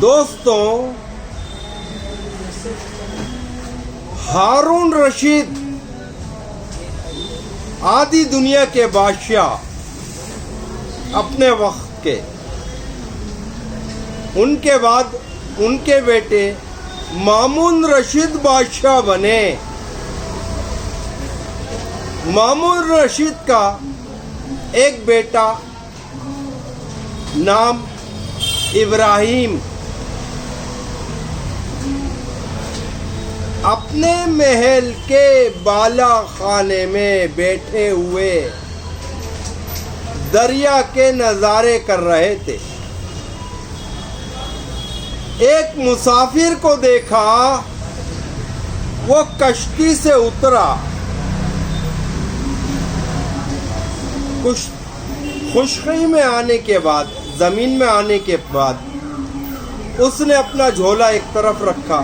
دوستوں، ہارون رشید آدھی دنیا کے بادشاہ اپنے وقت کے، ان کے بعد ان کے بیٹے مامون رشید بادشاہ بنے۔ مامون رشید کا ایک بیٹا نام ابراہیم اپنے محل کے بالا خانے میں بیٹھے ہوئے دریا کے نظارے کر رہے تھے۔ ایک مسافر کو دیکھا، وہ کشتی سے اترا، خشکی میں آنے کے بعد، زمین میں آنے کے بعد اس نے اپنا جھولا ایک طرف رکھا،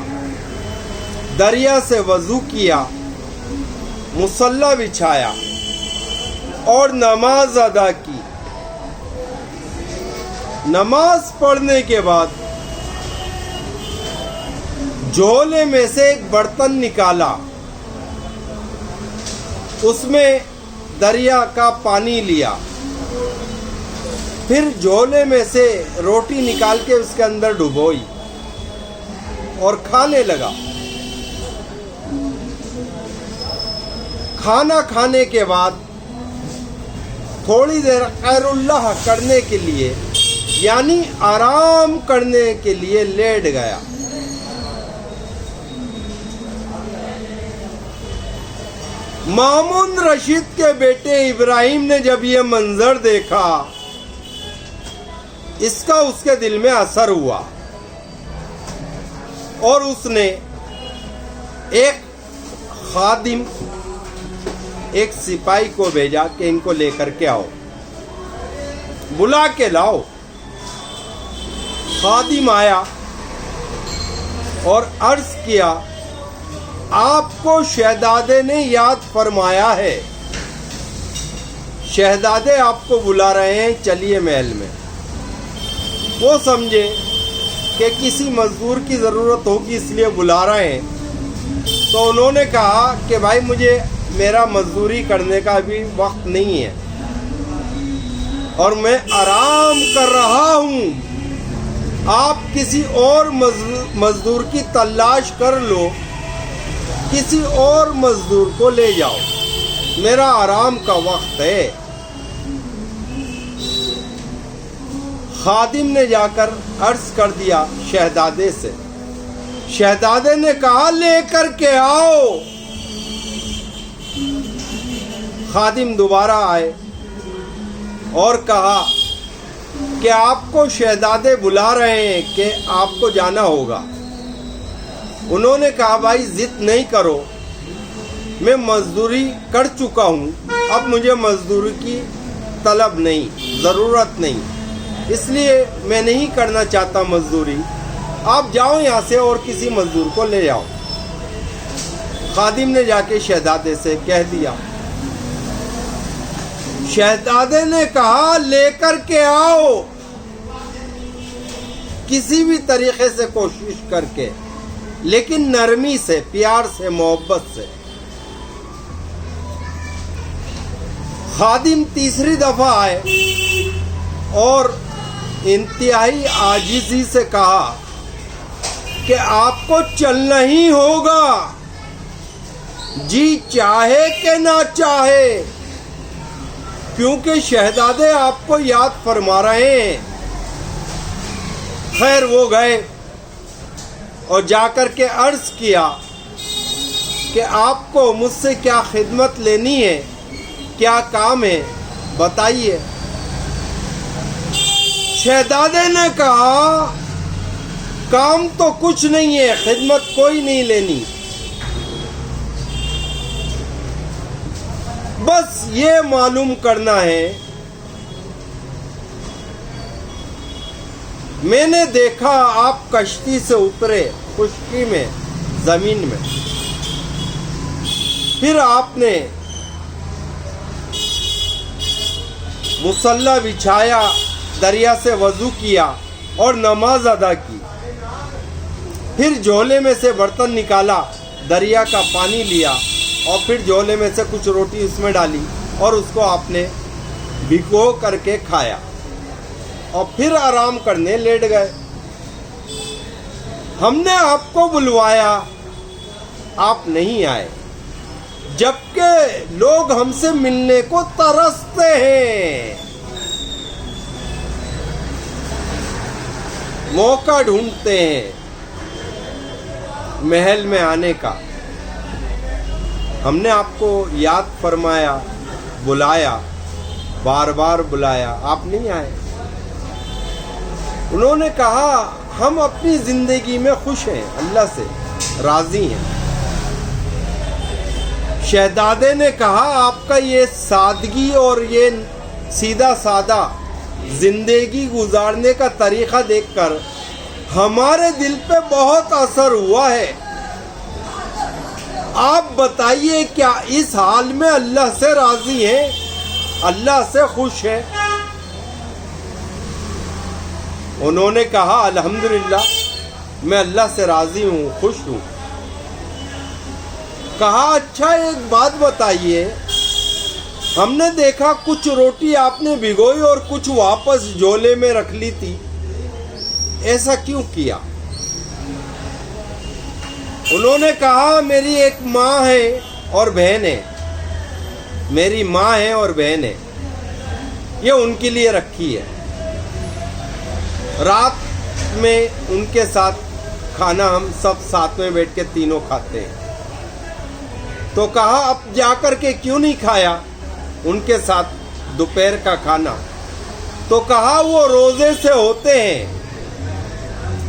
دریا سے وضو کیا، مصلی بچھایا اور نماز ادا کی۔ نماز پڑھنے کے بعد جھولے میں سے ایک برتن نکالا، اس میں دریا کا پانی لیا، پھر جھولے میں سے روٹی نکال کے اس کے اندر ڈبوئی اور کھانے لگا۔ کھانا کھانے کے بعد تھوڑی دیر خیر اللہ کرنے کے لیے، یعنی آرام کرنے کے لیے لیٹ گیا۔ مامون رشید کے بیٹے ابراہیم نے جب یہ منظر دیکھا، اس کا اس کے دل میں اثر ہوا اور اس نے ایک خادم، ایک سپاہی کو بھیجا کہ ان کو لے کر کے آؤ، بلا کے لاؤ۔ خادم آیا اور عرض کیا، آپ کو شہزادے نے یاد فرمایا ہے، شہزادے آپ کو بلا رہے ہیں، چلیے محل میں۔ وہ سمجھے کہ کسی مزدور کی ضرورت ہوگی اس لیے بلا رہے ہیں، تو انہوں نے کہا کہ بھائی مجھے میرا مزدوری کرنے کا ابھی وقت نہیں ہے اور میں آرام کر رہا ہوں، آپ کسی اور مزدور کی تلاش کر لو، کسی اور مزدور کو لے جاؤ، میرا آرام کا وقت ہے۔ خادم نے جا کر عرض کر دیا شہزادے سے، شہزادے نے کہا لے کر کے آؤ۔ خادم دوبارہ آئے اور کہا کہ آپ کو شہزادے بلا رہے ہیں کہ آپ کو جانا ہوگا۔ انہوں نے کہا بھائی ضد نہیں کرو، میں مزدوری کر چکا ہوں، اب مجھے مزدوری کی طلب نہیں، ضرورت نہیں، اس لیے میں نہیں کرنا چاہتا مزدوری، آپ جاؤ یہاں سے اور کسی مزدور کو لے جاؤ۔ خادم نے جا کے شہزادے سے کہہ دیا، شہزادے نے کہا لے کر کے آؤ، کسی بھی طریقے سے کوشش کر کے، لیکن نرمی سے، پیار سے، محبت سے۔ خادم تیسری دفعہ آئے اور انتہائی عاجزی سے کہا کہ آپ کو چلنا ہی ہوگا، جی چاہے کہ نہ چاہے، کیونکہ شہزادے آپ کو یاد فرما رہے ہیں۔ خیر وہ گئے اور جا کر کے عرض کیا کہ آپ کو مجھ سے کیا خدمت لینی ہے، کیا کام ہے، بتائیے۔ شہزادے نے کہا کام تو کچھ نہیں ہے، خدمت کوئی نہیں لینی، بس یہ معلوم کرنا ہے میں نے دیکھا آپ کشتی سے اترے خشکی میں، زمین میں، پھر آپ نے مصلی بچھایا، دریا سے وضو کیا، اور نماز ادا کی. پھر جھولے میں سے برتن نکالا, دریا کا پانی لیا اور پھر جھولے میں سے کچھ روٹی اس میں ڈالی اور اس کو آپ نے بھگو کر کے کھایا اور پھر آرام کرنے لیٹ گئے. ہم نے آپ کو بلوایا, آپ نہیں آئے, جبکہ لوگ ہم سے ملنے کو ترستے ہیں. موقع ڈھونڈتے ہیں محل میں آنے کا. ہم نے آپ کو یاد فرمایا, بلایا, بار بار بلایا, آپ نہیں آئے. انہوں نے کہا ہم اپنی زندگی میں خوش ہیں, اللہ سے راضی ہیں. شہزادے نے کہا آپ کا یہ سادگی اور یہ سیدھا سادہ زندگی گزارنے کا طریقہ دیکھ کر ہمارے دل پہ بہت اثر ہوا ہے. آپ بتائیے کیا اس حال میں اللہ سے راضی ہیں, اللہ سے خوش ہیں؟ انہوں نے کہا الحمدللہ میں اللہ سے راضی ہوں, خوش ہوں. کہا اچھا ایک بات بتائیے, ہم نے دیکھا کچھ روٹی آپ نے بھگوئی اور کچھ واپس جھولے میں رکھ لی تھی, ایسا کیوں کیا؟ انہوں نے کہا میری ایک ماں ہے اور بہن ہے, میری ماں ہے اور بہن ہے, یہ ان کے لیے رکھی ہے. رات میں ان کے ساتھ کھانا ہم سب ساتھ میں بیٹھ کے تینوں کھاتے ہیں. تو کہا اب جا کر کے کیوں نہیں کھایا ان کے ساتھ دوپہر کا کھانا؟ تو کہا وہ روزے سے ہوتے ہیں,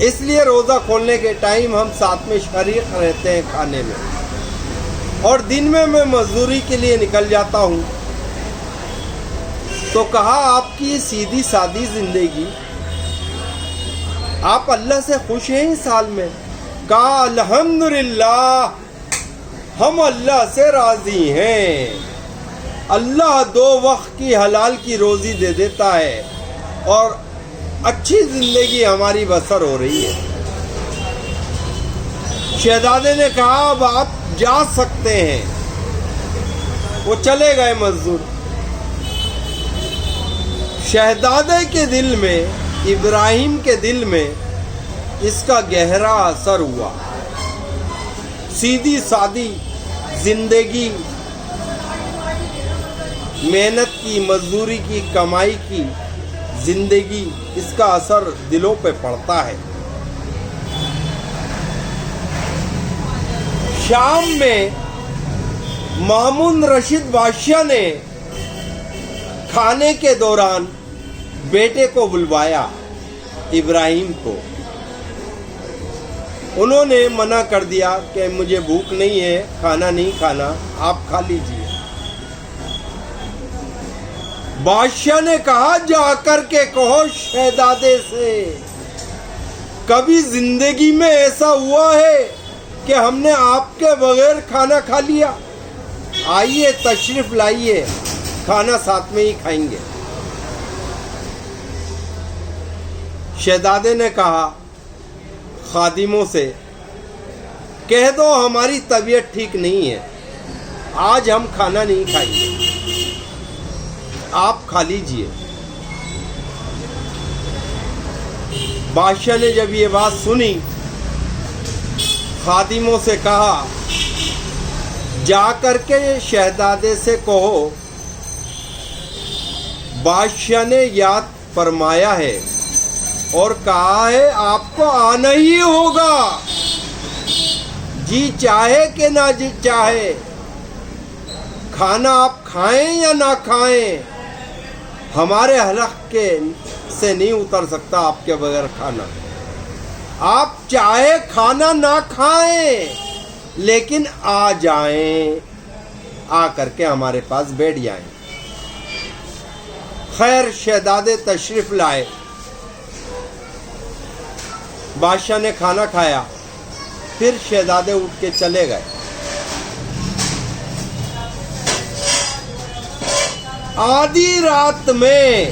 اس لیے روزہ کھولنے کے ٹائم ہم ساتھ میں شریک رہتے ہیں کھانے میں, اور دن میں مزدوری کے لیے نکل جاتا ہوں. تو کہا آپ کی سیدھی سادی زندگی, آپ اللہ سے خوش ہیں اس حال میں؟ کہا الحمدللہ ہم اللہ سے راضی ہیں. اللہ 2 وقت کی حلال کی روزی دے دیتا ہے اور اچھی زندگی ہماری بسر ہو رہی ہے. شہزادے نے کہا اب آپ جا سکتے ہیں. وہ چلے گئے مزدور. شہزادے کے دل میں, ابراہیم کے دل میں اس کا گہرا اثر ہوا. سیدھی سادی زندگی, محنت کی, مزدوری کی, کمائی کی زندگی, اس کا اثر دلوں پہ پڑتا ہے. شام میں مامون رشید بادشاہ نے کھانے کے دوران بیٹے کو بلوایا, ابراہیم کو. انہوں نے منع کر دیا کہ مجھے بھوک نہیں ہے, کھانا نہیں کھانا, آپ کھا لیجیے. بادشاہ نے کہا جا کر کے کہو شہزادے سے, کبھی زندگی میں ایسا ہوا ہے کہ ہم نے آپ کے بغیر کھانا کھا لیا؟ آئیے تشریف لائیے, کھانا ساتھ میں ہی کھائیں گے. شہزادے نے کہا خادموں سے کہہ دو ہماری طبیعت ٹھیک نہیں ہے, آج ہم کھانا نہیں کھائیں گے, آپ کھا لیجئے. بادشاہ نے جب یہ بات سنی, خادموں سے کہا جا کر کے شہزادے سے کہو بادشاہ نے یاد فرمایا ہے اور کہا ہے آپ کو آنا ہی ہوگا, جی چاہے کہ نہ جی چاہے. کھانا آپ کھائیں یا نہ کھائیں, ہمارے حلق کے سے نہیں اتر سکتا آپ کے بغیر کھانا. آپ چاہے کھانا نہ کھائیں لیکن آ جائیں, آ کر کے ہمارے پاس بیٹھ جائیں. خیر شہزادے تشریف لائے. بادشاہ نے کھانا کھایا, پھر شہزادے اٹھ کے چلے گئے. آدھی رات میں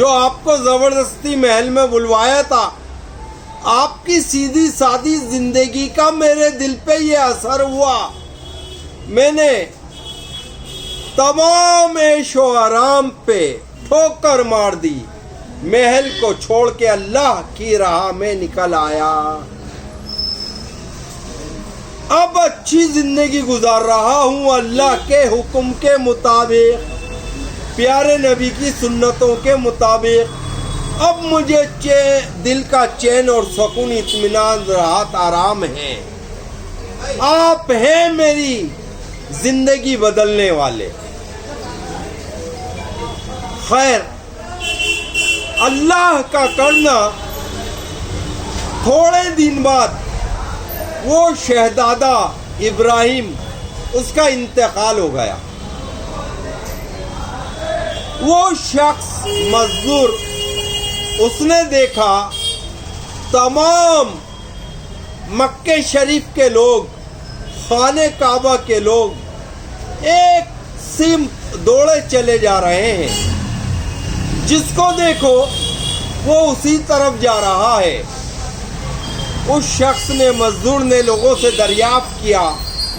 جو آپ کو زبردستی محل میں بلوایا تھا، آپ کی سیدھی سادی زندگی کا میرے دل پہ یہ اثر ہوا. میں نے تمام عیش و آرام پہ ٹھوکر مار دی. محل کو چھوڑ کے اللہ کی راہ میں نکل آیا. اب اچھی زندگی گزار رہا ہوں اللہ کے حکم کے مطابق، پیارے نبی کی سنتوں کے مطابق. اب مجھے دل کا چین اور سکون، اطمینان، راحت، آرام ہے. آپ ہیں میری زندگی بدلنے والے. خیر، اللہ کا کرنا، تھوڑے دن بعد وہ شہزادہ ابراہیم، اس کا انتقال ہو گیا. وہ شخص مزدور، اس نے دیکھا تمام مکہ شریف کے لوگ، خانہ کعبہ کے لوگ ایک سمت دوڑے چلے جا رہے ہیں. جس کو دیکھو وہ اسی طرف جا رہا ہے. اس شخص نے، مزدور نے لوگوں سے دریافت کیا،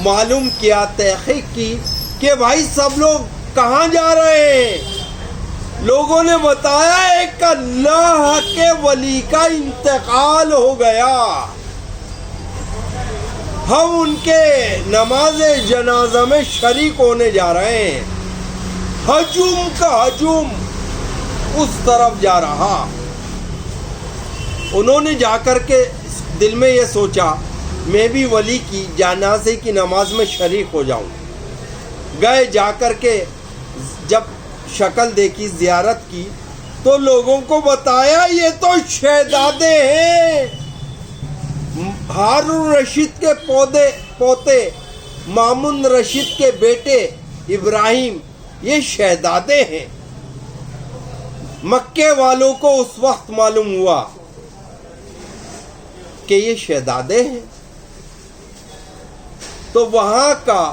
معلوم کیا، تحقیق کی کہ بھائی سب لوگ کہاں جا رہے ہیں. لوگوں نے بتایا ایک اللہ کے ولی کا انتقال ہو گیا، ہم ان کے نماز جنازہ میں شریک ہونے جا رہے ہیں. ہجوم کا ہجوم اس طرف جا رہا. انہوں نے جا کر کے دل میں یہ سوچا میں بھی ولی کی جنازے کی نماز میں شریک ہو جاؤں. گئے، جا کر کے جب شکل دیکھی، زیارت کی، تو لوگوں کو بتایا یہ تو شہزادے ہیں، ہارون رشید کے پوتے، مامون رشید کے بیٹے ابراہیم، یہ شہزادے ہیں. مکے والوں کو اس وقت معلوم ہوا کہ یہ شہزادے ہیں. تو وہاں کا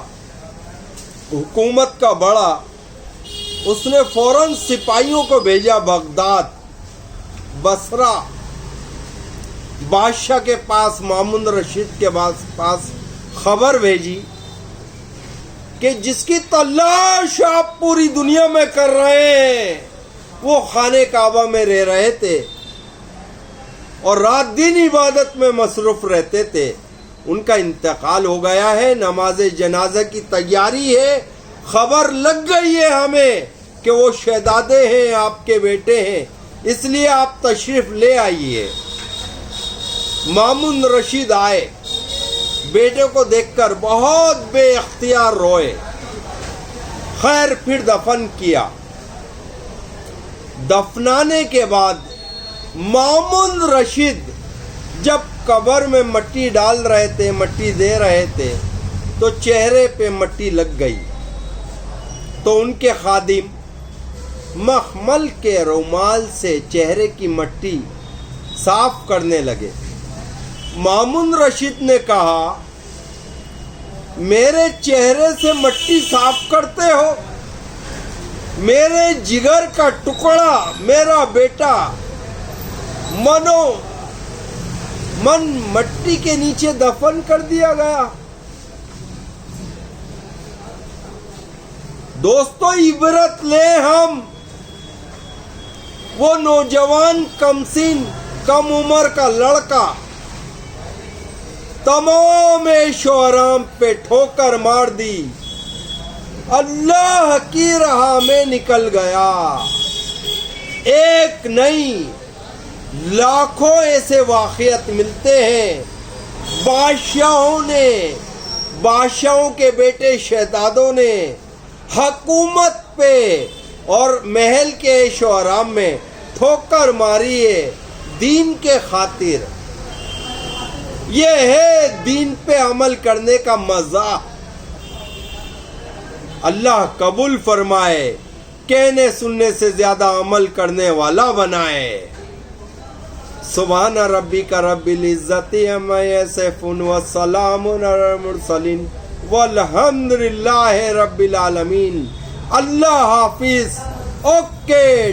حکومت کا بڑا، اس نے فوراً سپاہیوں کو بھیجا بغداد، بصرہ، بادشاہ کے پاس، مامون رشید کے پاس خبر بھیجی کہ جس کی تلاش آپ پوری دنیا میں کر رہے ہیں، وہ خانہ کعبہ میں رہ رہے تھے اور رات دن عبادت میں مصروف رہتے تھے، ان کا انتقال ہو گیا ہے. نماز جنازہ کی تیاری ہے. خبر لگ گئی ہے ہمیں کہ وہ شہزادے ہیں، آپ کے بیٹے ہیں، اس لیے آپ تشریف لے آئیے. مامون رشید آئے، بیٹے کو دیکھ کر بہت بے اختیار روئے. خیر، پھر دفن کیا. دفنانے کے بعد مامون رشید جب قبر میں مٹی ڈال رہے تھے، مٹی دے رہے تھے، تو چہرے پہ مٹی لگ گئی. تو ان کے خادم مخمل کے رومال سے چہرے کی مٹی صاف کرنے لگے. مامون رشید نے کہا میرے چہرے سے مٹی صاف کرتے ہو؟ میرے جگر کا ٹکڑا، میرا بیٹا من مٹی کے نیچے دفن کر دیا گیا. دوستو، عبرت لیں ہم. وہ نوجوان کم عمر کا لڑکا تمام عیش و آرام پہ ٹھوکر مار دی، اللہ کی راہ میں نکل گیا. ایک نہیں، لاکھوں ایسے واقعات ملتے ہیں. بادشاہوں کے بیٹے شہزادوں نے حکومت پہ اور محل کے عیش و آرام میں ٹھوکر ماری ہے دین کے خاطر. یہ ہے دین پہ عمل کرنے کا مزہ. اللہ قبول فرمائے، کہنے سننے سے زیادہ عمل کرنے والا بنائے. سبحان ربک رب العزت عما یصفون وسلام علی المرسلین والحمد للہ رب العالمین. اللہ حافظ. اوکے،